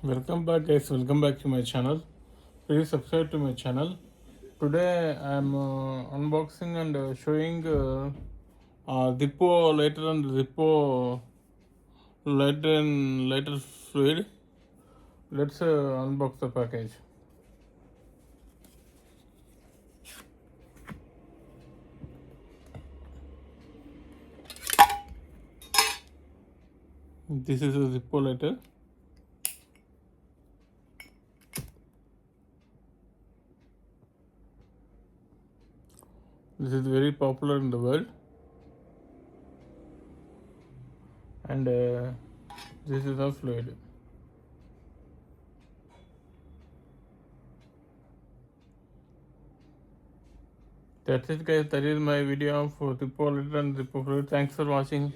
Welcome back, guys. Welcome back to my channel. Please subscribe to my channel. Today I'm unboxing and showing Zippo lighter and Zippo lighter fluid. Let's unbox the package. This is a Zippo lighter. This is very popular in the world, and this is a fluid. That's it, guys. That is my video for Zippo lighter and Zippo fluid. Thanks for watching.